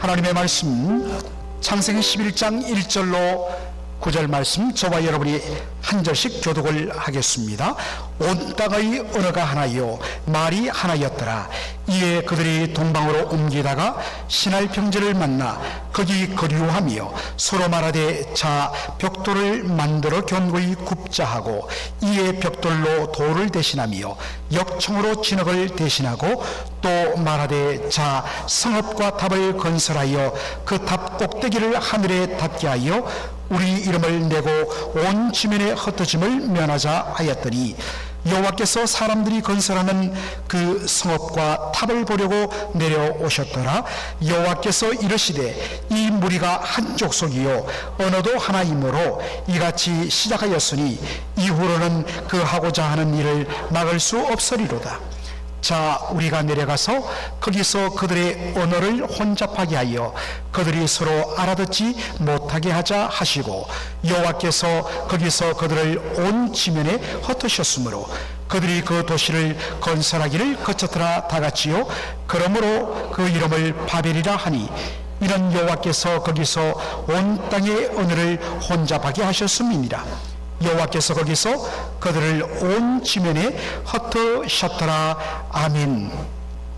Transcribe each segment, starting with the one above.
하나님의 말씀 창세기 11장 1절로 9절 말씀, 저와 여러분이 한 절씩 교독을 하겠습니다. 온 땅의 언어가 하나요 말이 하나였더라. 이에 그들이 동방으로 옮기다가 시날 평지를 만나 거기 거류하며 서로 말하되, 자 벽돌을 만들어 견고히 굽자 하고, 이에 벽돌로 돌을 대신하며 역청으로 진흙을 대신하고, 또 말하되, 자 성읍과 탑을 건설하여 그 탑 꼭대기를 하늘에 닿게 하여 우리 이름을 내고 온 지면에 흩어짐을 면하자 하였더니, 여호와께서 사람들이 건설하는 그 성읍과 탑을 보려고 내려오셨더라. 여호와께서 이르시되, 이 무리가 한 족속이요 언어도 하나이므로 이같이 시작하였으니 이후로는 그 하고자 하는 일을 막을 수 없으리로다. 자 우리가 내려가서 거기서 그들의 언어를 혼잡하게 하여 그들이 서로 알아듣지 못하게 하자 하시고, 여호와께서 거기서 그들을 온 지면에 흩으셨으므로 그들이 그 도시를 건설하기를 거쳤더라 다같이요. 그러므로 그 이름을 바벨이라 하니, 이는 여호와께서 거기서 온 땅의 언어를 혼잡하게 하셨음이니라. 여호와께서 거기서 그들을 온 지면에 흩으셨더라. 아멘.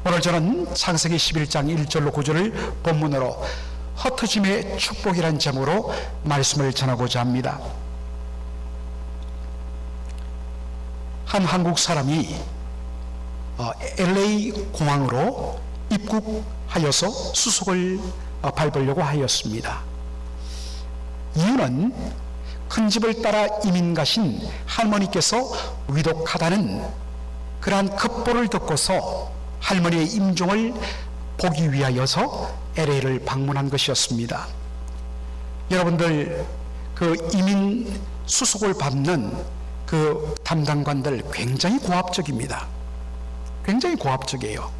오늘 저는 창세기 11장 1절로 9절을 본문으로 흩어짐의 축복이란 제목으로 말씀을 전하고자 합니다. 한 한국 사람이 LA 공항으로 입국하여서 수속을 밟으려고 하였습니다. 이유는 큰 집을 따라 이민 가신 할머니께서 위독하다는 그러한 급보를 듣고서 할머니의 임종을 보기 위하여서 LA를 방문한 것이었습니다. 여러분들, 그 이민 수속을 받는 그 담당관들 굉장히 고압적입니다. 굉장히 고압적이에요.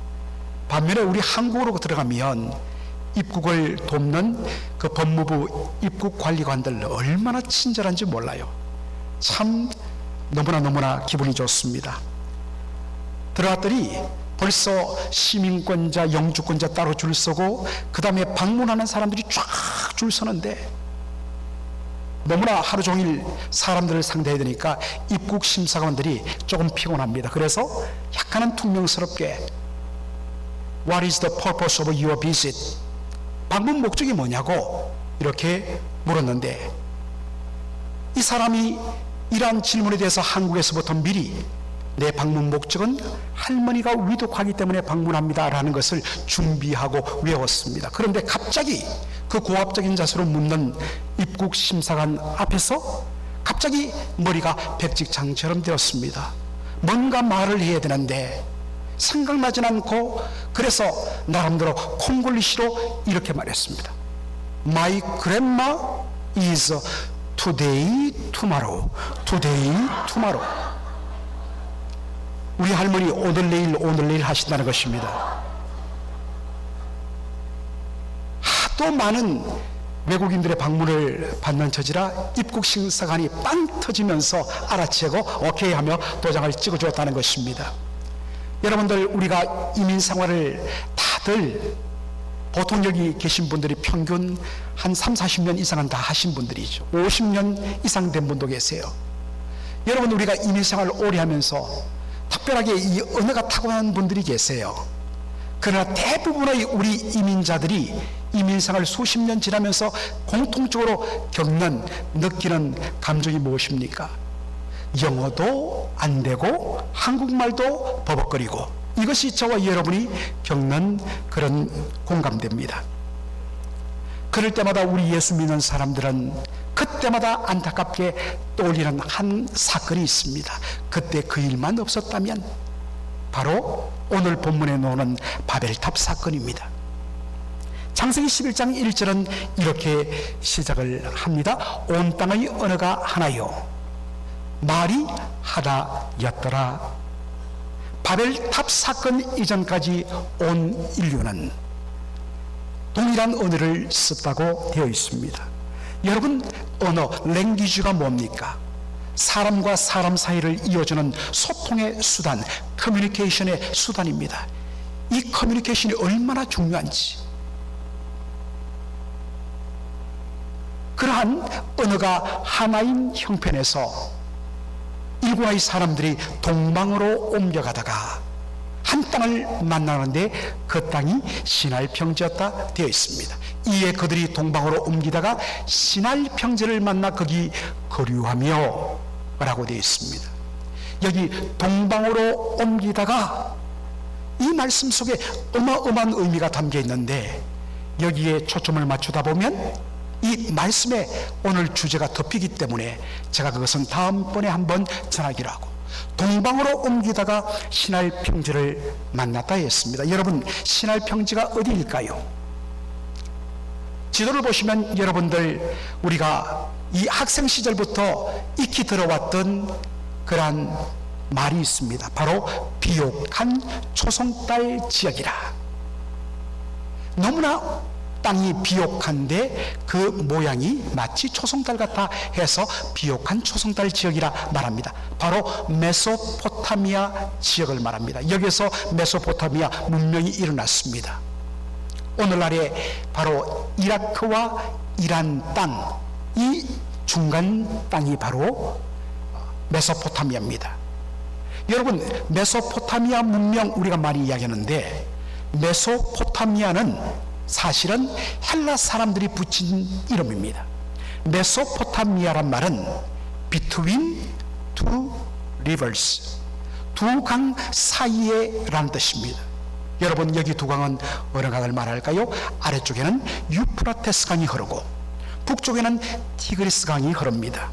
반면에 우리 한국으로 들어가면 입국을 돕는 그 법무부 입국관리관들 얼마나 친절한지 몰라요. 참 너무나 기분이 좋습니다. 들어갔더니 벌써 시민권자, 영주권자 따로 줄 서고, 그 다음에 방문하는 사람들이 쫙 줄 서는데, 너무나 하루 종일 사람들을 상대해야 되니까 입국 심사관들이 조금 피곤합니다. 그래서 약간은 퉁명스럽게 What is the purpose of your visit? 방문 목적이 뭐냐고 이렇게 물었는데, 이 사람이 이러한 질문에 대해서 한국에서부터 미리 내 방문 목적은 할머니가 위독하기 때문에 방문합니다 라는 것을 준비하고 외웠습니다. 그런데 갑자기 그 고압적인 자세로 묻는 입국 심사관 앞에서 갑자기 머리가 백직장처럼 되었습니다. 뭔가 말을 해야 되는데 생각나진 않고, 그래서 나름대로 콩글리시로 이렇게 말했습니다. My grandma is today, tomorrow. Today, tomorrow. 우리 할머니 오늘 내일 하신다는 것입니다. 하도 많은 외국인들의 방문을 받는 처지라 입국 심사관이 빵 터지면서 알아채고 오케이 하며 도장을 찍어주었다는 것입니다. 여러분들, 우리가 이민 생활을 다들 보통 여기 계신 분들이 평균 한 3, 40년 이상은 다 하신 분들이죠. 50년 이상 된 분도 계세요. 여러분, 우리가 이민 생활을 오래 하면서 특별하게 이 언어가 타고난 분들이 계세요. 그러나 대부분의 우리 이민자들이 이민 생활 수십 년 지나면서 공통적으로 느끼는 감정이 무엇입니까? 영어도 안 되고 한국말도 버벅거리고, 이것이 저와 여러분이 겪는 그런 공감대입니다. 그럴 때마다 우리 예수 믿는 사람들은 그때마다 안타깝게 떠올리는 한 사건이 있습니다. 그때 그 일만 없었다면 바로 오늘 본문에 나오는 바벨탑 사건입니다. 창세기 11장 1절은 이렇게 시작을 합니다. 온 땅의 언어가 하나요 말이 하나였더라. 바벨탑 사건 이전까지 온 인류는 동일한 언어를 썼다고 되어 있습니다. 여러분, 언어, 랭귀지가 뭡니까? 사람과 사람 사이를 이어주는 소통의 수단, 커뮤니케이션의 수단입니다. 이 커뮤니케이션이 얼마나 중요한지, 그러한 언어가 하나인 형편에서 일본의 사람들이 동방으로 옮겨가다가 한 땅을 만나는데 그 땅이 시날 평지였다 되어 있습니다. 이에 그들이 동방으로 옮기다가 시날 평지를 만나 거기 거류하며 라고 되어 있습니다. 여기 동방으로 옮기다가 이 말씀 속에 어마어마한 의미가 담겨 있는데 여기에 초점을 맞추다 보면 이 말씀에 오늘 주제가 덮이기 때문에 제가 그것은 다음번에 한번 전하기로 하고, 동방으로 옮기다가 시날 평지를 만났다 했습니다. 여러분, 시날 평지가 어디일까요? 지도를 보시면 여러분들 우리가 이 학생 시절부터 익히 들어왔던 그러한 말이 있습니다. 바로 비옥한 초송달 지역이라. 너무나 땅이 비옥한데 그 모양이 마치 초송달 같아 해서 비옥한 초송달 지역이라 말합니다. 바로 메소포타미아 지역을 말합니다. 여기서 메소포타미아 문명이 일어났습니다. 오늘날에 바로 이라크와 이란 땅, 이 중간 땅이 바로 메소포타미아입니다. 여러분, 메소포타미아 문명 우리가 많이 이야기하는데 메소포타미아는 사실은 헬라 사람들이 붙인 이름입니다. 메소포타미아란 말은 between two rivers, 두 강 사이에 라는 뜻입니다. 여러분, 여기 두 강은 어느 강을 말할까요? 아래쪽에는 유프라테스 강이 흐르고 북쪽에는 티그리스 강이 흐릅니다.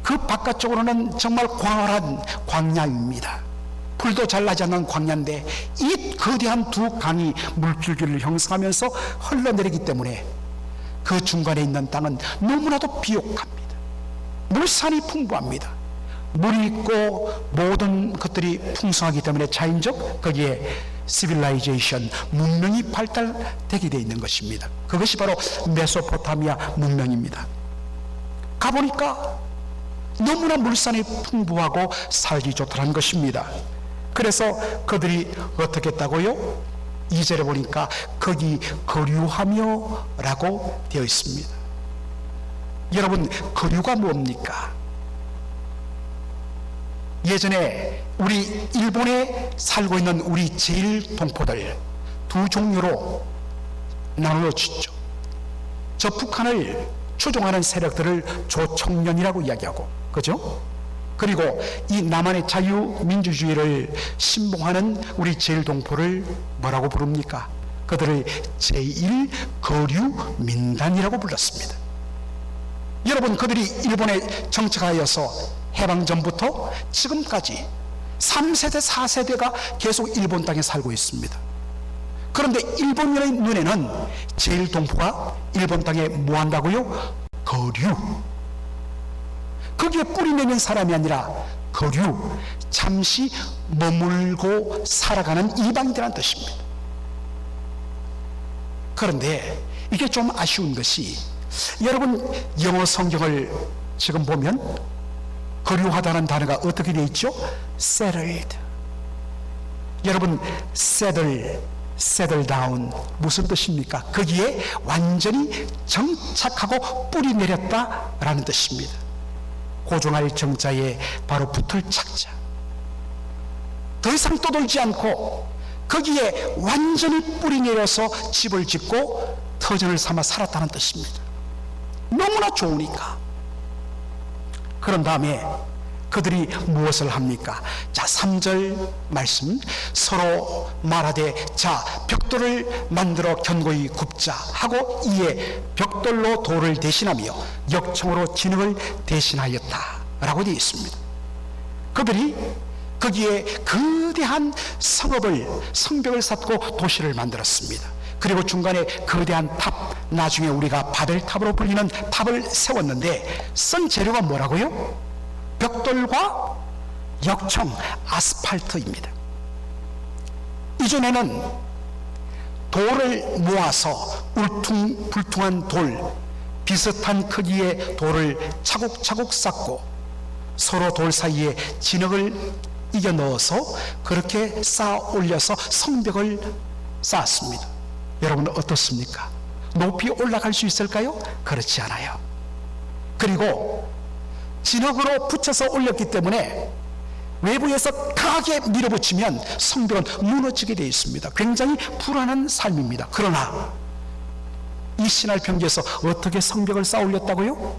그 바깥쪽으로는 정말 광활한 광야입니다. 불도 잘 나지 않는 광야인데 이 거대한 두 강이 물줄기를 형성하면서 흘러내리기 때문에 그 중간에 있는 땅은 너무나도 비옥합니다. 물산이 풍부합니다. 물이 있고 모든 것들이 풍성하기 때문에 자연적 거기에 시빌라이제이션, 문명이 발달되게 되어 있는 것입니다. 그것이 바로 메소포타미아 문명입니다. 가보니까 너무나 물산이 풍부하고 살기 좋다는 것입니다. 그래서 그들이 어떻게 했다고요? 2절에 보니까 거기 거류하며 라고 되어 있습니다. 여러분, 거류가 뭡니까? 예전에 우리 일본에 살고 있는 우리 제일 동포들 두 종류로 나누어지죠. 저 북한을 추종하는 세력들을 조청년이라고 이야기하고, 그죠? 그리고 이 남한의 자유민주주의를 신봉하는 우리 제일동포를 뭐라고 부릅니까? 그들을 제1거류민단이라고 불렀습니다. 여러분, 그들이 일본에 정착하여서 해방 전부터 지금까지 3세대 4세대가 계속 일본 땅에 살고 있습니다. 그런데 일본인의 눈에는 제일동포가 일본 땅에 뭐 한다고요? 거류. 거기에 뿌리내는 사람이 아니라 거류, 잠시 머물고 살아가는 이방인이라는 뜻입니다. 그런데 이게 좀 아쉬운 것이, 여러분 영어 성경을 지금 보면 거류하다는 단어가 어떻게 되어 있죠? settled. 여러분, settle down 무슨 뜻입니까? 거기에 완전히 정착하고 뿌리 내렸다라는 뜻입니다. 고정할 정자에 바로 붙을 착자. 더 이상 떠돌지 않고 거기에 완전히 뿌리 내려서 집을 짓고 터전을 삼아 살았다는 뜻입니다. 너무나 좋으니까. 그런 다음에 그들이 무엇을 합니까? 자, 3절 말씀, 서로 말하되 자 벽돌을 만들어 견고히 굽자 하고 이에 벽돌로 돌을 대신하며 역청으로 진흙을 대신하였다 라고 되어 있습니다. 그들이 거기에 거대한 성벽을 쌓고 도시를 만들었습니다. 그리고 중간에 거대한 탑, 나중에 우리가 바벨탑으로 불리는 탑을 세웠는데 쓴 재료가 뭐라고요? 벽돌과 역청, 아스팔트입니다. 이전에는 돌을 모아서 울퉁불퉁한 돌, 비슷한 크기의 돌을 차곡차곡 쌓고 서로 돌 사이에 진흙을 이겨 넣어서 그렇게 쌓아 올려서 성벽을 쌓았습니다. 여러분 어떻습니까? 높이 올라갈 수 있을까요? 그렇지 않아요. 그리고 진흙으로 붙여서 올렸기 때문에 외부에서 강하게 밀어붙이면 성벽은 무너지게 되어 있습니다. 굉장히 불안한 삶입니다. 그러나 이 신할 평지에서 어떻게 성벽을 쌓아 올렸다고요?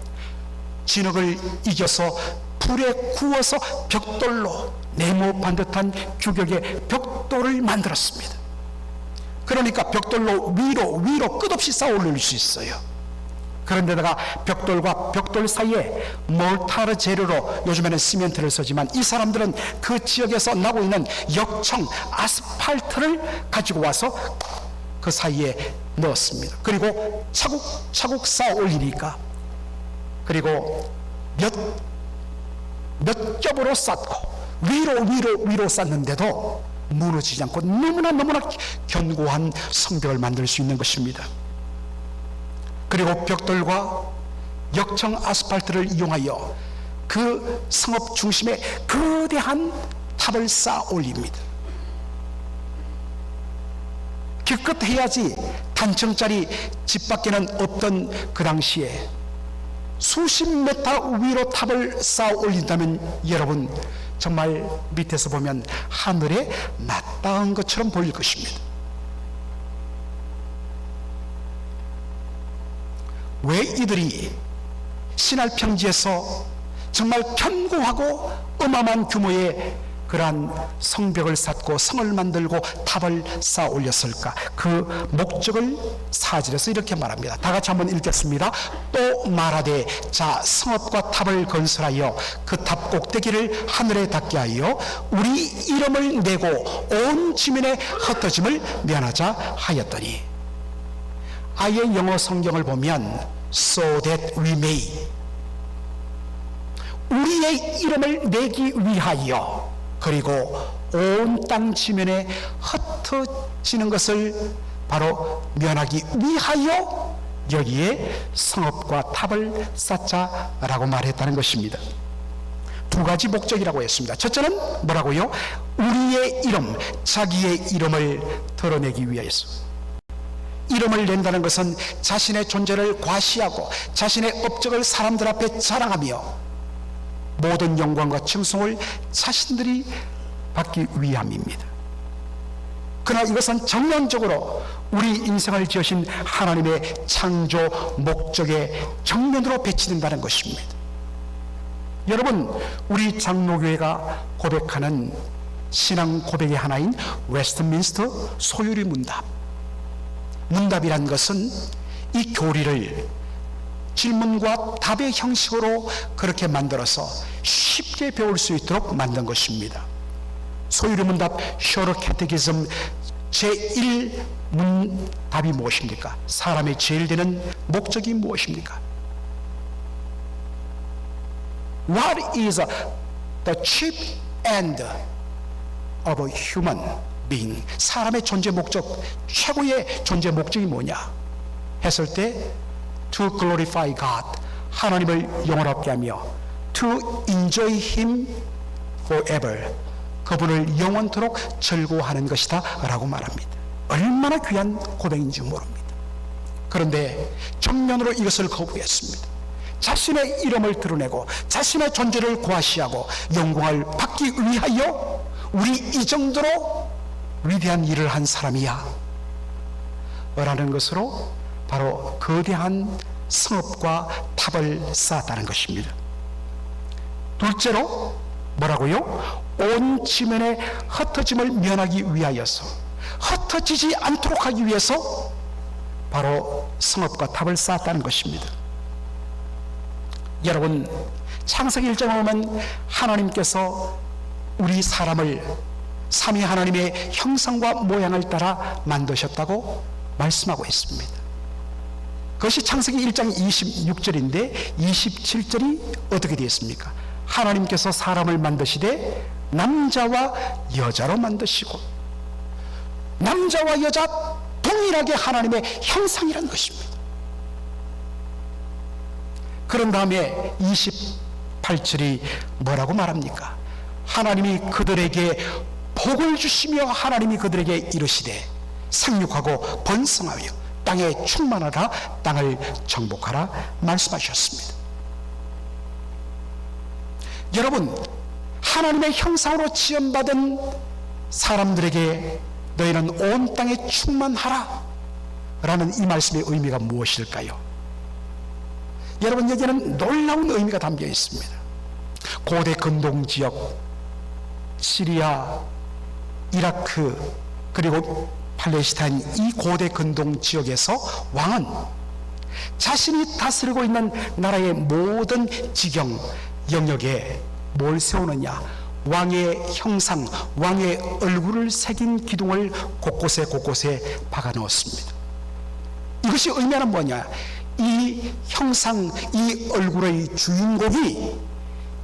진흙을 이겨서 불에 구워서 벽돌로 네모 반듯한 규격의 벽돌을 만들었습니다. 그러니까 벽돌로 위로 끝없이 쌓아 올릴 수 있어요. 그런데다가 벽돌과 벽돌 사이에 몰타르 재료로 요즘에는 시멘트를 쓰지만 이 사람들은 그 지역에서 나고 있는 역청 아스팔트를 가지고 와서 그 사이에 넣었습니다. 그리고 차곡차곡 쌓아 올리니까, 그리고 몇 겹으로 쌓고 위로 쌓는데도 무너지지 않고 너무나 견고한 성벽을 만들 수 있는 것입니다. 그리고 벽돌과 역청 아스팔트를 이용하여 그 성읍 중심에 거대한 탑을 쌓아 올립니다. 기껏 해야지 단층짜리 집밖에는 없던 그 당시에 수십 메타 위로 탑을 쌓아 올린다면 여러분 정말 밑에서 보면 하늘에 낯닿은 것처럼 보일 것입니다. 왜 이들이 신할 평지에서 정말 견고하고 어마어마한 규모의 그러한 성벽을 쌓고 성을 만들고 탑을 쌓아 올렸을까? 그 목적을 사절에서 이렇게 말합니다. 다 같이 한번 읽겠습니다. 또 말하되 자 성읍과 탑을 건설하여 그 탑 꼭대기를 하늘에 닿게 하여 우리 이름을 내고 온 지면의 흩어짐을 면하자 하였더니, 아예 영어 성경을 보면 so that we may, 우리의 이름을 내기 위하여, 그리고 온 땅 지면에 흩어지는 것을 바로 면하기 위하여 여기에 성읍과 탑을 쌓자라고 말했다는 것입니다. 두 가지 목적이라고 했습니다. 첫째는 뭐라고요? 우리의 이름, 자기의 이름을 드러내기 위해서. 이름을 낸다는 것은 자신의 존재를 과시하고 자신의 업적을 사람들 앞에 자랑하며 모든 영광과 칭송을 자신들이 받기 위함입니다. 그러나 이것은 정면적으로 우리 인생을 지으신 하나님의 창조 목적의 정면으로 배치된다는 것입니다. 여러분, 우리 장로교회가 고백하는 신앙 고백의 하나인 웨스트민스터 소유리 문답, 문답이란 것은 이 교리를 질문과 답의 형식으로 그렇게 만들어서 쉽게 배울 수 있도록 만든 것입니다. 소유리 문답 쇼르 캐테기즘 제1 문답이 무엇입니까? 사람의 제일 되는 목적이 무엇입니까? What is the chief end of a human being? 사람의 존재 목적, 최고의 존재 목적이 뭐냐 했을 때 To glorify God, 하나님을 영원하게 하며 To enjoy Him forever, 그분을 영원토록 즐거워하는 것이다 라고 말합니다. 얼마나 귀한 고백인지 모릅니다. 그런데 정면으로 이것을 거부했습니다. 자신의 이름을 드러내고 자신의 존재를 과시하고 영광을 받기 위하여 우리 이 정도로 위대한 일을 한 사람이야 라는 것으로 바로 거대한 성읍과 탑을 쌓았다는 것입니다. 둘째로 뭐라고요? 온 지면의 흩어짐을 면하기 위하여서, 흩어지지 않도록 하기 위해서 바로 성읍과 탑을 쌓았다는 것입니다. 여러분, 창세기 1장에 보면 하나님께서 우리 사람을 삼위 하나님의 형상과 모양을 따라 만드셨다고 말씀하고 있습니다. 그것이 창세기 1장 26절인데 27절이 어떻게 되었습니까? 하나님께서 사람을 만드시되 남자와 여자로 만드시고, 남자와 여자 동일하게 하나님의 형상이라는 것입니다. 그런 다음에 28절이 뭐라고 말합니까? 하나님이 그들에게 복을 주시며 하나님이 그들에게 이르시되 생육하고 번성하여 땅에 충만하라, 땅을 정복하라 말씀하셨습니다. 여러분, 하나님의 형상으로 지음받은 사람들에게 너희는 온 땅에 충만하라 라는 이 말씀의 의미가 무엇일까요? 여러분, 여기에는 놀라운 의미가 담겨 있습니다. 고대 근동지역, 시리아, 이라크, 그리고 팔레스타인, 이 고대 근동지역에서 왕은 자신이 다스리고 있는 나라의 모든 지경, 영역에 뭘 세우느냐? 왕의 형상, 왕의 얼굴을 새긴 기둥을 곳곳에 박아 넣었습니다. 이것이 의미하는 뭐냐? 이 형상, 이 얼굴의 주인공이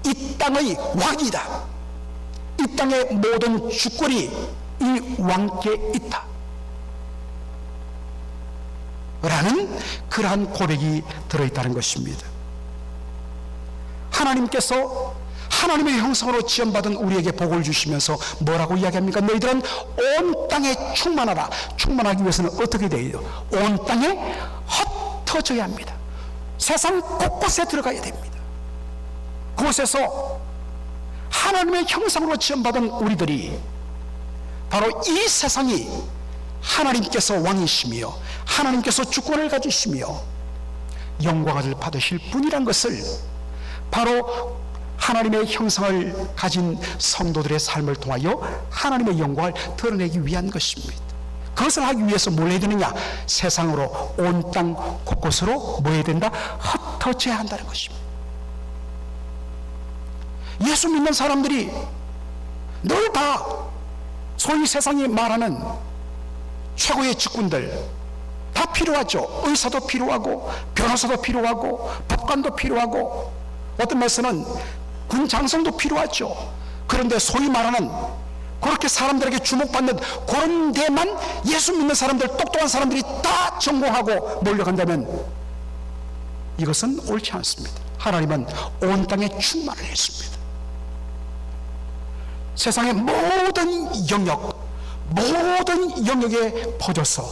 이 땅의 왕이다. 이 땅의 모든 주권이 이 왕께 있다 라는 그러한 고백이 들어있다는 것입니다. 하나님께서 하나님의 형상으로 지음받은 우리에게 복을 주시면서 뭐라고 이야기합니까? 너희들은 온 땅에 충만하라. 충만하기 위해서는 어떻게 돼요? 온 땅에 흩어져야 합니다. 세상 곳곳에 들어가야 됩니다. 그곳에서 하나님의 형상으로 지음받은 우리들이 바로 이 세상이 하나님께서 왕이시며 하나님께서 주권을 가지시며 영광을 받으실 분이란 것을 바로 하나님의 형상을 가진 성도들의 삶을 통하여 하나님의 영광을 드러내기 위한 것입니다. 그것을 하기 위해서 뭘 해야 되느냐? 세상으로 온 땅 곳곳으로 뭐 해야 된다? 흩어져야 한다는 것입니다. 예수 믿는 사람들이 늘 다 소위 세상이 말하는 최고의 직군들 다 필요하죠. 의사도 필요하고 변호사도 필요하고 법관도 필요하고 어떤 말씀은 군 장성도 필요하죠. 그런데 소위 말하는 그렇게 사람들에게 주목받는 그런 데만 예수 믿는 사람들, 똑똑한 사람들이 다 전공하고 몰려간다면 이것은 옳지 않습니다. 하나님은 온 땅에 충만을 했습니다. 세상의 모든 영역에 퍼져서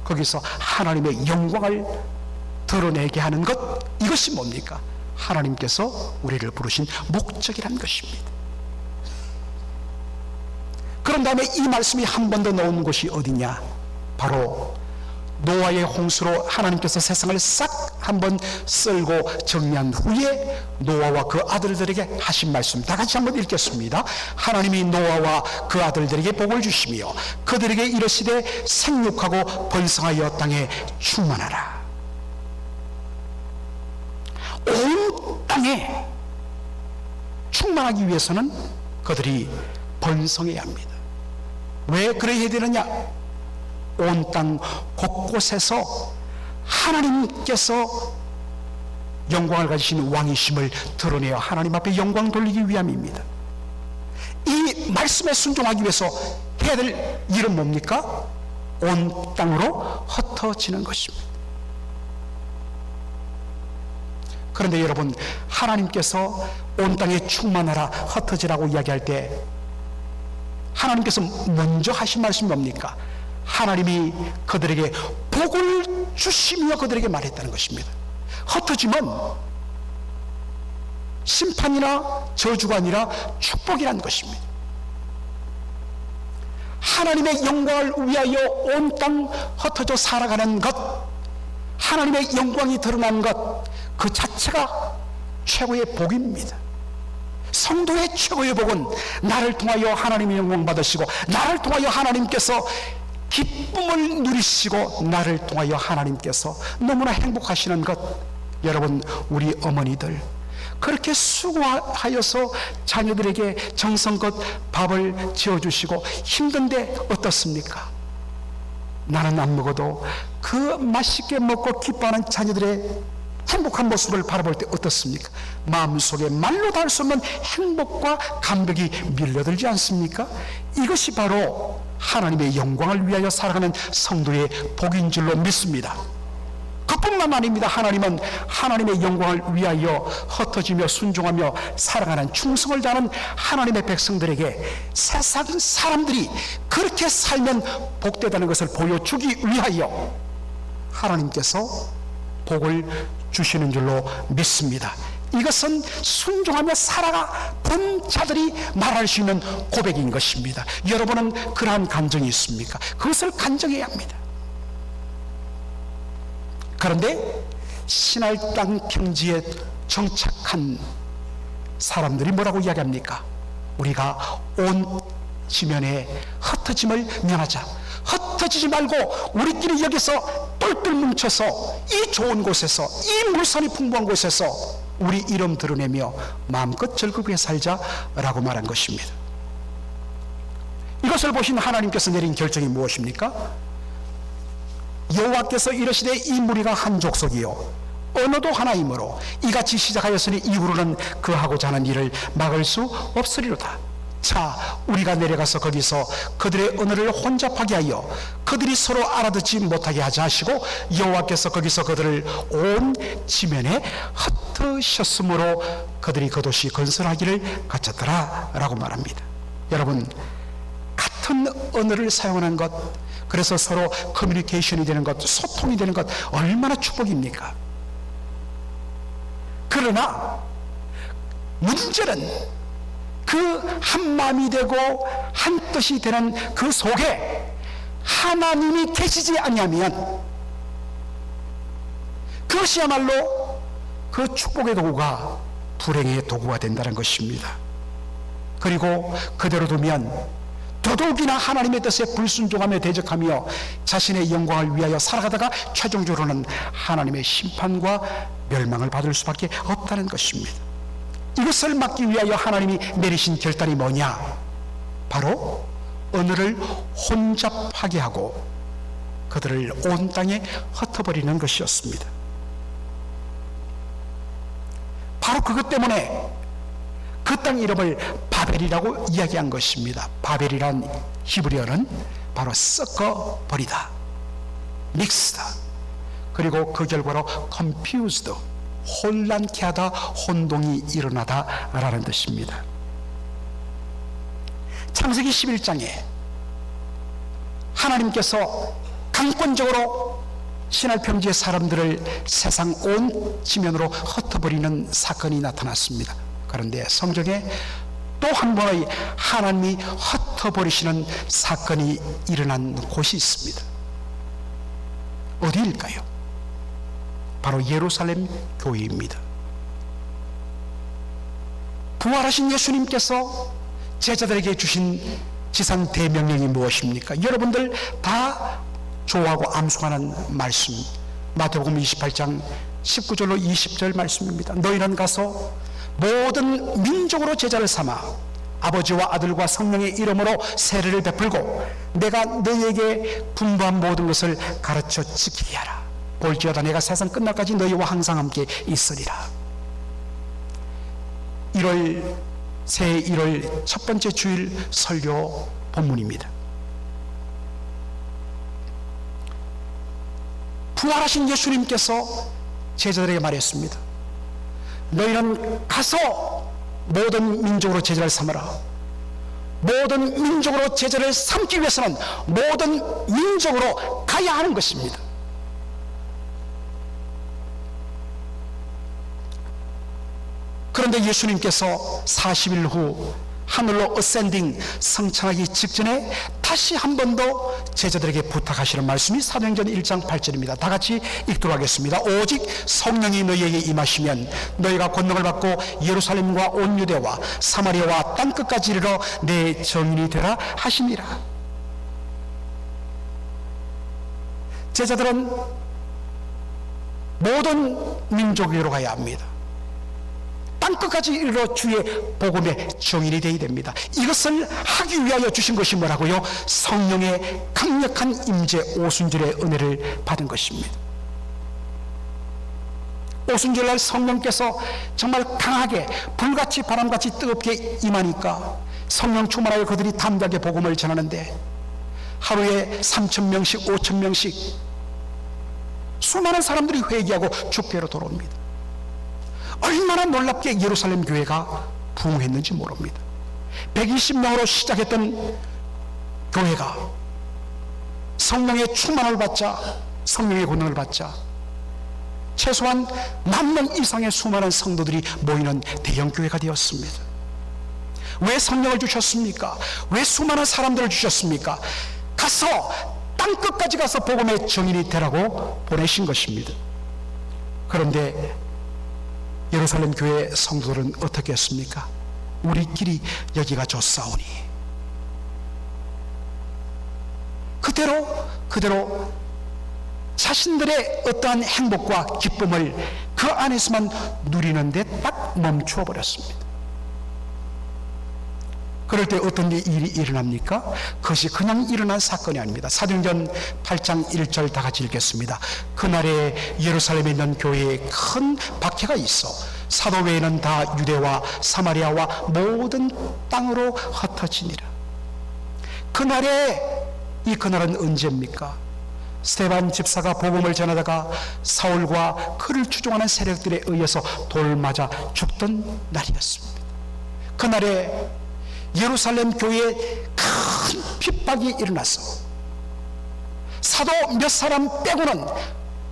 거기서 하나님의 영광을 드러내게 하는 것, 이것이 뭡니까? 하나님께서 우리를 부르신 목적이라는 것입니다. 그런 다음에 이 말씀이 한 번 더 나오는 곳이 어디냐? 바로 노아의 홍수로 하나님께서 세상을 싹 한번 쓸고 정리한 후에 노아와 그 아들들에게 하신 말씀 다 같이 한번 읽겠습니다. 하나님이 노아와 그 아들들에게 복을 주시며 그들에게 이르시되 생육하고 번성하여 땅에 충만하라. 온 땅에 충만하기 위해서는 그들이 번성해야 합니다. 왜 그래야 되느냐? 온 땅 곳곳에서 하나님께서 영광을 가지신 왕이심을 드러내어 하나님 앞에 영광 돌리기 위함입니다. 이 말씀에 순종하기 위해서 해야 될 일은 뭡니까? 온 땅으로 흩어지는 것입니다. 그런데 여러분, 하나님께서 온 땅에 충만하라, 흩어지라고 이야기할 때 하나님께서 먼저 하신 말씀이 뭡니까? 하나님이 그들에게 복을 주시며 그들에게 말했다는 것입니다. 흩어지면 심판이나 저주가 아니라 축복이라는 것입니다. 하나님의 영광을 위하여 온 땅 흩어져 살아가는 것, 하나님의 영광이 드러나는 것, 그 자체가 최고의 복입니다. 성도의 최고의 복은 나를 통하여 하나님의 영광 받으시고 나를 통하여 하나님께서 기쁨을 누리시고 나를 통하여 하나님께서 너무나 행복하시는 것. 여러분, 우리 어머니들 그렇게 수고하여서 자녀들에게 정성껏 밥을 지어주시고 힘든데 어떻습니까? 나는 안 먹어도 그 맛있게 먹고 기뻐하는 자녀들의 행복한 모습을 바라볼 때 어떻습니까? 마음속에 말로 다 할 수 없는 행복과 감격이 밀려들지 않습니까? 이것이 바로 하나님의 영광을 위하여 살아가는 성도의 복인 줄로 믿습니다. 그뿐만 아닙니다. 하나님은 하나님의 영광을 위하여 흩어지며 순종하며 살아가는 충성을 다하는 하나님의 백성들에게 세상 사람들이 그렇게 살면 복되다는 것을 보여주기 위하여 하나님께서 복을 주시는 줄로 믿습니다. 이것은 순종하며 살아가 본 자들이 말할 수 있는 고백인 것입니다. 여러분은 그러한 간증이 있습니까? 그것을 간증해야 합니다. 그런데 신할 땅 평지에 정착한 사람들이 뭐라고 이야기합니까? 우리가 온 지면에 흩어짐을 면하자. 흩어지지 말고 우리끼리 여기서 똘똘 뭉쳐서 이 좋은 곳에서, 이 물산이 풍부한 곳에서 우리 이름 드러내며 마음껏 즐겁게 살자라고 말한 것입니다. 이것을 보신 하나님께서 내린 결정이 무엇입니까? 여호와께서 이르시되 이 무리가 한 족속이요 언어도 하나이므로 이같이 시작하였으니 이후로는 그 하고자 하는 일을 막을 수 없으리로다. 자, 우리가 내려가서 거기서 그들의 언어를 혼잡하게 하여 그들이 서로 알아듣지 못하게 하자 하시고 여호와께서 거기서 그들을 온 지면에 흩으셨으므로 그들이 그 도시 건설하기를 갖췄더라 라고 말합니다. 여러분, 같은 언어를 사용하는 것, 그래서 서로 커뮤니케이션이 되는 것, 소통이 되는 것, 얼마나 축복입니까? 그러나 문제는 그 한마음이 되고 한 뜻이 되는 그 속에 하나님이 계시지 아니하면 그것이야말로 그 축복의 도구가 불행의 도구가 된다는 것입니다. 그리고 그대로 두면 더더욱이나 하나님의 뜻에 불순종하며 대적하며 자신의 영광을 위하여 살아가다가 최종적으로는 하나님의 심판과 멸망을 받을 수밖에 없다는 것입니다. 이것을 막기 위하여 하나님이 내리신 결단이 뭐냐? 바로 언어를 혼잡하게 하고 그들을 온 땅에 흩어버리는 것이었습니다. 바로 그것 때문에 그 땅 이름을 바벨이라고 이야기한 것입니다. 바벨이란 히브리어는 바로 섞어버리다, 믹스다, 그리고 그 결과로 confused, 혼란케 하다, 혼동이 일어나다 라는 뜻입니다. 창세기 11장에 하나님께서 강권적으로 신할 평지의 사람들을 세상 온 지면으로 흩어버리는 사건이 나타났습니다. 그런데 성경에 또 한 번의 하나님이 흩어버리시는 사건이 일어난 곳이 있습니다. 어디일까요? 바로 예루살렘 교회입니다. 부활하신 예수님께서 제자들에게 주신 지상 대명령이 무엇입니까? 여러분들 다 좋아하고 암송하는 말씀, 마태복음 28장 19절로 20절 말씀입니다. 너희는 가서 모든 민족으로 제자를 삼아 아버지와 아들과 성령의 이름으로 세례를 베풀고 내가 너희에게 분부한 모든 것을 가르쳐 지키게 하라. 볼지어다 내가 세상 끝날까지 너희와 항상 함께 있으리라. 1월 새해 1월 첫 번째 주일 설교 본문입니다. 부활하신 예수님께서 제자들에게 말했습니다. 너희는 가서 모든 민족으로 제자를 삼으라. 모든 민족으로 제자를 삼기 위해서는 모든 민족으로 가야 하는 것입니다. 그런데 예수님께서 40일 후 하늘로 어센딩 성천하기 직전에 다시 한 번 더 제자들에게 부탁하시는 말씀이 사도행전 1장 8절입니다. 다 같이 읽도록 하겠습니다. 오직 성령이 너희에게 임하시면 너희가 권능을 받고 예루살렘과 온 유대와 사마리아와 땅끝까지 이르러 내 증인이 되라 하시니라. 제자들은 모든 민족으로 가야 합니다. 땅끝까지 이르러 주의 복음의 증인이 되어야 됩니다. 이것을 하기 위하여 주신 것이 뭐라고요? 성령의 강력한 임재 오순절의 은혜를 받은 것입니다. 오순절날 성령께서 정말 강하게 불같이 바람같이 뜨겁게 임하니까 성령 충만하여 그들이 담대하게 복음을 전하는데 하루에 3,000명씩 5,000명씩 수많은 사람들이 회개하고 주께로 돌아옵니다. 얼마나 놀랍게 예루살렘 교회가 부흥했는지 모릅니다. 120명으로 시작했던 교회가 성령의 충만을 받자, 성령의 권능을 받자 최소한 10,000명 이상의 수많은 성도들이 모이는 대형교회가 되었습니다. 왜 성령을 주셨습니까? 왜 수많은 사람들을 주셨습니까? 가서 땅끝까지 가서 복음의 증인이 되라고 보내신 것입니다. 그런데 예루살렘 교회 성도들은 어떻게 했습니까? 우리끼리 여기가 좋사오니 그대로 자신들의 어떠한 행복과 기쁨을 그 안에서만 누리는 데 딱 멈추어 버렸습니다. 그럴 때 어떤 일이 일어납니까? 그것이 그냥 일어난 사건이 아닙니다. 사도행전 8장 1절 다 같이 읽겠습니다. 그날에 예루살렘에 있는 교회에 큰 박해가 있어 사도 외에는 다 유대와 사마리아와 모든 땅으로 흩어지니라. 그날은 언제입니까? 스데반 집사가 복음을 전하다가 사울과 그를 추종하는 세력들에 의해서 돌 맞아 죽던 날이었습니다. 그날에 예루살렘 교회에 큰 핍박이 일어났어. 사도 몇 사람 빼고는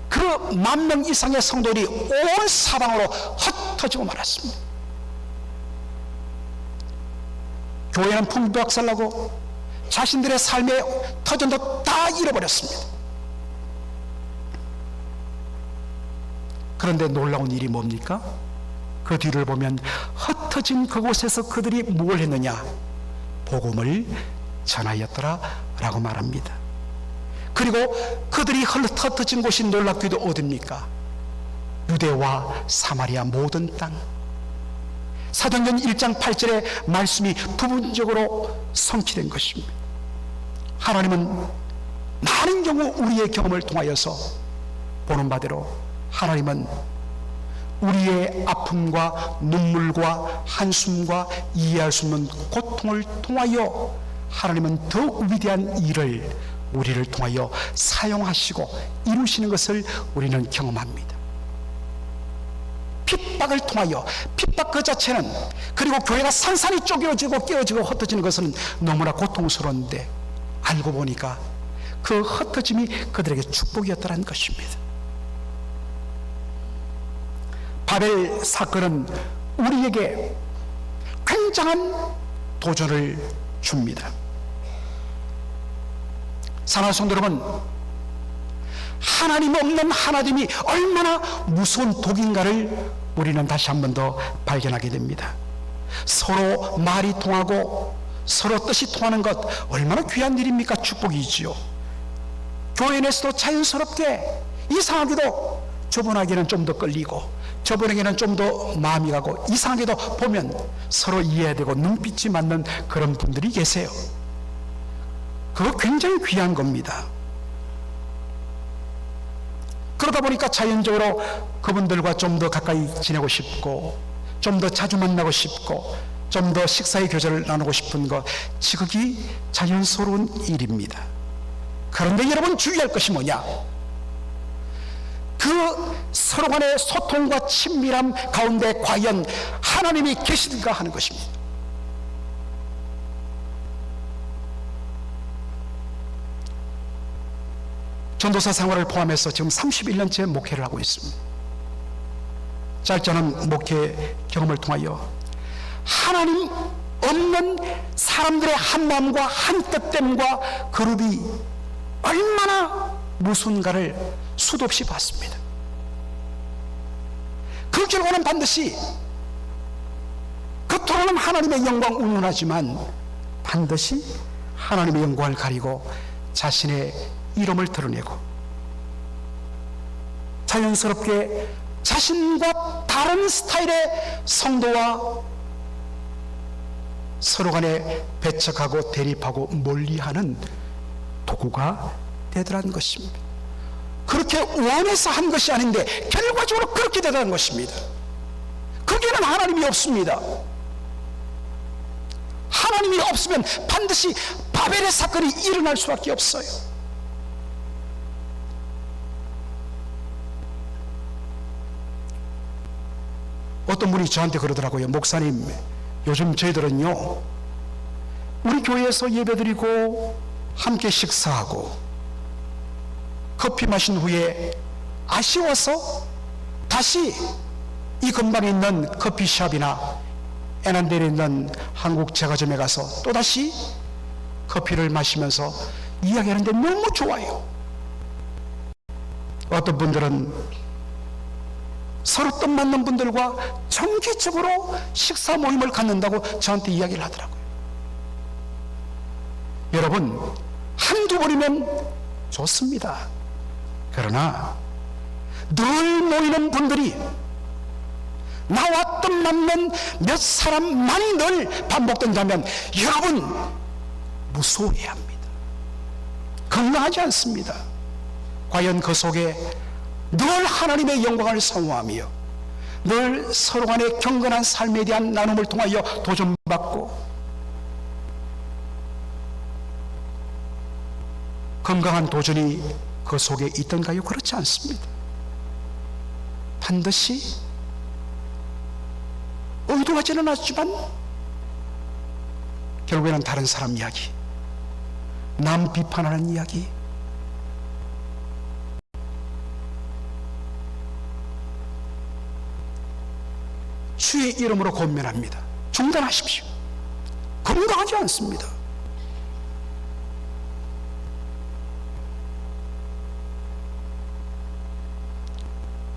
그 10,000명 이상의 성도들이 온 사방으로 흩어지고 말았습니다. 교회는 풍부박살나고 자신들의 삶의 터전도 다 잃어버렸습니다. 그런데 놀라운 일이 뭡니까? 그 뒤를 보면 흩어진 그곳에서 그들이 뭘 했느냐? 복음을 전하였더라 라고 말합니다. 그리고 그들이 흩어진 곳이 놀랍게도 어딥니까? 유대와 사마리아 모든 땅. 사도행전 1장 8절의 말씀이 부분적으로 성취된 것입니다. 하나님은 많은 경우 우리의 경험을 통하여서 보는 바대로 하나님은 우리의 아픔과 눈물과 한숨과 이해할 수 없는 고통을 통하여 하나님은 더욱 위대한 일을 우리를 통하여 사용하시고 이루시는 것을 우리는 경험합니다. 핍박을 통하여, 핍박 그 자체는, 그리고 교회가 산산이 쪼개어지고 깨어지고 흩어지는 것은 너무나 고통스러운데 알고 보니까 그 흩어짐이 그들에게 축복이었다는 것입니다. 바벨 사건은 우리에게 굉장한 도전을 줍니다. 사랑하는 성도 여러분, 하나님 없는 하나님이 얼마나 무서운 독인가를 우리는 다시 한 번 더 발견하게 됩니다. 서로 말이 통하고 서로 뜻이 통하는 것 얼마나 귀한 일입니까? 축복이지요. 교회 내에서도 자연스럽게 이상하게도 저분에게는 좀 더 끌리고 저분에게는 좀 더 마음이 가고 이상하게도 보면 서로 이해되고 눈빛이 맞는 그런 분들이 계세요. 그거 굉장히 귀한 겁니다. 그러다 보니까 자연적으로 그분들과 좀 더 가까이 지내고 싶고 좀 더 자주 만나고 싶고 좀 더 식사의 교제를 나누고 싶은 것, 지극히 자연스러운 일입니다. 그런데 여러분 주의할 것이 뭐냐? 그 서로 간의 소통과 친밀함 가운데 과연 하나님이 계시는가 하는 것입니다. 전도사 생활을 포함해서 지금 31년째 목회를 하고 있습니다. 짧지 않은 목회 경험을 통하여 하나님 없는 사람들의 한 마음과 한 뜻됨과 그룹이 얼마나 무슨가를 수도 없이 봤습니다. 그 결과는 반드시 겉으로는 하나님의 영광 운운하지만 반드시 하나님의 영광을 가리고 자신의 이름을 드러내고 자연스럽게 자신과 다른 스타일의 성도와 서로 간에 배척하고 대립하고 멀리하는 도구가 되더라는 것입니다. 그렇게 원해서 한 것이 아닌데 결과적으로 그렇게 되더라는 것입니다. 거기에는 하나님이 없습니다. 하나님이 없으면 반드시 바벨의 사건이 일어날 수밖에 없어요. 어떤 분이 저한테 그러더라고요. 목사님, 요즘 저희들은요 우리 교회에서 예배드리고 함께 식사하고 커피 마신 후에 아쉬워서 다시 이 근방에 있는 커피숍이나 애난데리에 있는 한국 제과점에 가서 또다시 커피를 마시면서 이야기하는데 너무 좋아요. 어떤 분들은 서로 뜻 맞는 분들과 정기적으로 식사 모임을 갖는다고 저한테 이야기를 하더라고요. 여러분, 한두 번이면 좋습니다. 그러나 늘 모이는 분들이 나와 뜻 맞는 몇 사람만이 늘 반복된다면 여러분 무서워해야 합니다. 건강하지 않습니다. 과연 그 속에 늘 하나님의 영광을 사모하며 늘 서로 간의 경건한 삶에 대한 나눔을 통하여 도전받고 건강한 도전이 그 속에 있던가요? 그렇지 않습니다. 반드시 의도하지는 않지만 결국에는 다른 사람 이야기, 남 비판하는 이야기, 주의 이름으로 권면합니다. 중단하십시오. 건강하지 않습니다.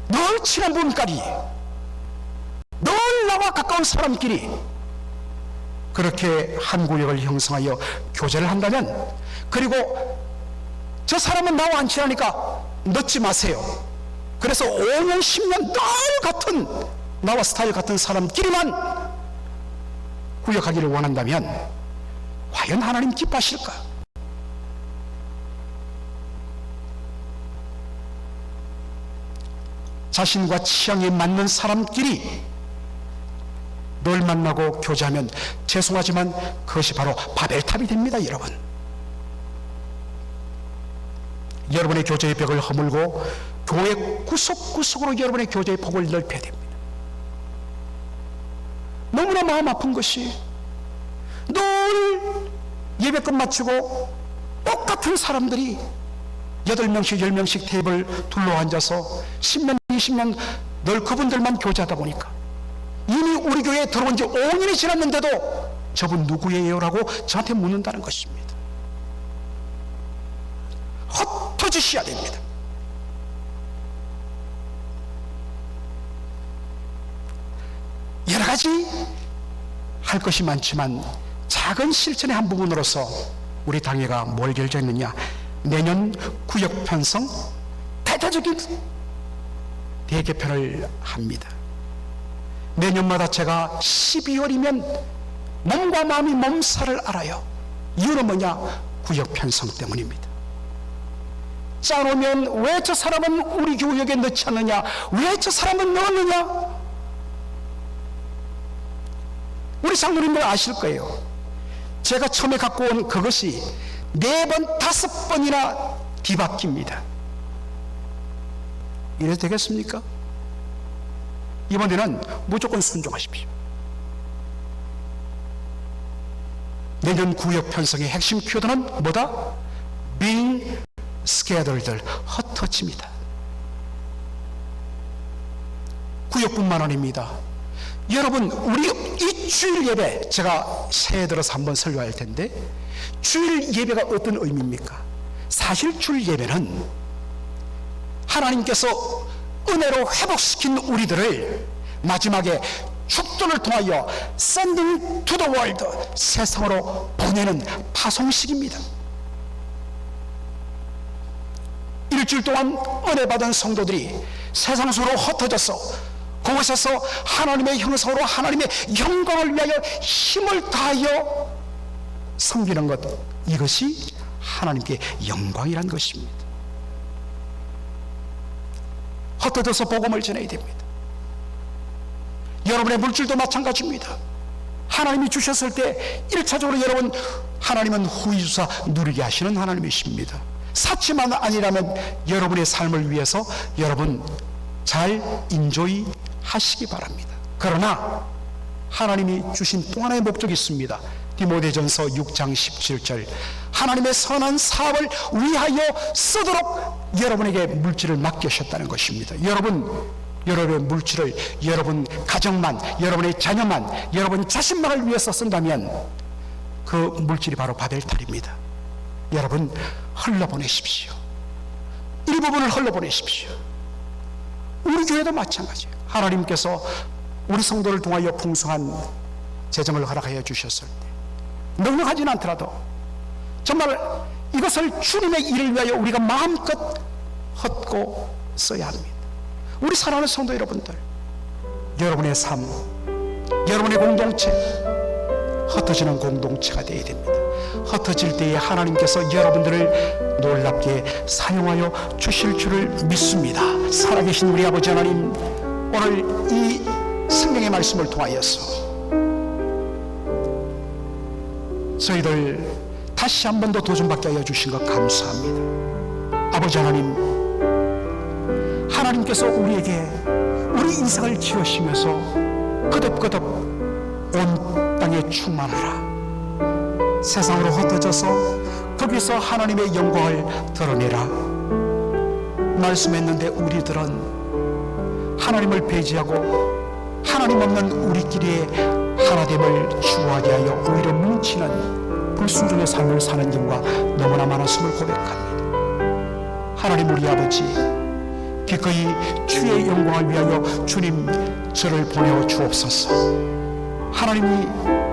늘 친한 분끼리, 늘 나와 가까운 사람끼리 그렇게 한 구역을 형성하여 교제를 한다면, 그리고 저 사람은 나와 안 친하니까 넣지 마세요. 그래서 5년 10년 늘 같은 나와 스타일 같은 사람끼리만 구역하기를 원한다면 과연 하나님 기뻐하실까? 자신과 취향에 맞는 사람끼리 늘 만나고 교제하면 죄송하지만 그것이 바로 바벨탑이 됩니다. 여러분의 교제의 벽을 허물고 교회 구석구석으로 여러분의 교제의 폭을 넓혀야 됩니다. 너무나 마음 아픈 것이 늘 예배 끝마치고 똑같은 사람들이 8명씩 10명씩 테이블 둘러앉아서 10년 20년 늘 그분들만 교제하다 보니까 이미 우리 교회에 들어온 지 5년이 지났는데도 저분 누구예요? 라고 저한테 묻는다는 것입니다. 흩어지셔야 됩니다. 여러 가지 할 것이 많지만 작은 실천의 한 부분으로서 우리 당회가 뭘 결정했느냐, 내년 구역 편성 대대적인 대개편을 합니다. 내년마다 제가 12월이면 몸과 마음이 몸살을 알아요. 이유는 뭐냐? 구역 편성 때문입니다. 짜놓으면 왜 저 사람은 우리 구역에 넣지 않느냐, 왜 저 사람은 넣었느냐. 우리 장로님들 아실 거예요. 제가 처음에 갖고 온 그것이 4번 5번이나 뒤바뀝니다. 이래도 되겠습니까? 이번에는 무조건 순종하십시오. 내년 구역 편성의 핵심 키워드는 뭐다? being scattered, 흩어집니다. 구역뿐만 아닙니다. 여러분, 우리 이 주일 예배, 제가 새해 들어서 한번 설교할 텐데, 주일 예배가 어떤 의미입니까? 사실 주일 예배는 하나님께서 은혜로 회복시킨 우리들을 마지막에 축도를 통하여 sending to the world, 세상으로 보내는 파송식입니다. 일주일 동안 은혜 받은 성도들이 세상 속으로 흩어져서 그곳에서 하나님의 형상으로 하나님의 영광을 위하여 힘을 다하여 섬기는 것, 이것이 하나님께 영광이란 것입니다. 흩어져서 복음을 전해야 됩니다. 여러분의 물질도 마찬가지입니다. 하나님이 주셨을 때 1차적으로 여러분, 하나님은 후히 주사 누리게 하시는 하나님이십니다. 사치만 아니라면 여러분의 삶을 위해서 여러분 잘 인조이 하시기 바랍니다. 그러나 하나님이 주신 또 하나의 목적이 있습니다. 디모데전서 6장 17절, 하나님의 선한 사업을 위하여 쓰도록 여러분에게 물질을 맡기셨다는 것입니다. 여러분, 여러분의 물질을 여러분 가정만, 여러분의 자녀만, 여러분 자신만을 위해서 쓴다면 그 물질이 바로 바벨탑입니다. 여러분 흘러보내십시오. 일부분을 흘러보내십시오. 우리 교회도 마찬가지예요. 하나님께서 우리 성도를 통하여 풍성한 재정을 허락하여 주셨을 때 넉넉하지는 않더라도 정말 이것을 주님의 일을 위하여 우리가 마음껏 헛고 써야 합니다. 우리 사랑하는 성도 여러분들, 여러분의 삶, 여러분의 공동체 흩어지는 공동체가 되어야 됩니다. 흩어질 때에 하나님께서 여러분들을 놀랍게 사용하여 주실 줄을 믿습니다. 살아계신 우리 아버지 하나님, 오늘 이 성경의 말씀을 통하여서 저희들 다시 한 번 더 도전받게 하여 주신 것 감사합니다. 아버지 하나님, 하나님께서 우리에게 우리 인생을 지으시면서 거듭거듭 온 땅에 충만하라, 세상으로 흩어져서 거기서 하나님의 영광을 드러내라 말씀했는데, 우리들은 하나님을 배제하고 하나님 없는 우리끼리의 하나됨을 추구하게 하여 오히려 뭉치는 불순종의 삶을 사는 경우가 너무나 많았음을 고백합니다. 하나님 우리 아버지, 기꺼이 주의 영광을 위하여 주님 저를 보내어 주옵소서. 하나님이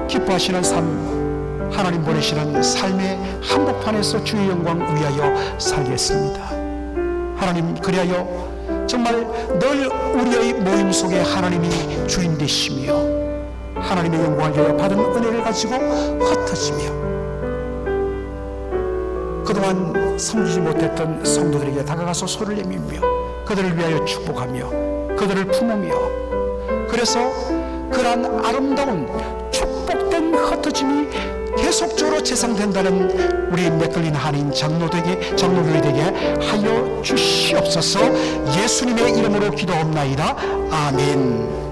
기뻐하시는 삶, 하나님 보내시는 삶의 한복판에서 주의 영광 위하여 살겠습니다. 하나님, 그리하여 정말 늘 우리의 모임 속에 하나님이 주인 되시며 하나님의 영광을 위하여 받은 은혜를 가지고 흩어지며 그동안 섬기지 못했던 성도들에게 다가가서 손을 내밀며 그들을 위하여 축복하며 그들을 품으며, 그래서 그러한 아름다운 축복된 흩어짐이 계속적으로 재상된다는 우리 맥걸린 한인 장로들이 되게 하여 주시옵소서. 예수님의 이름으로 기도합나이다. 아멘.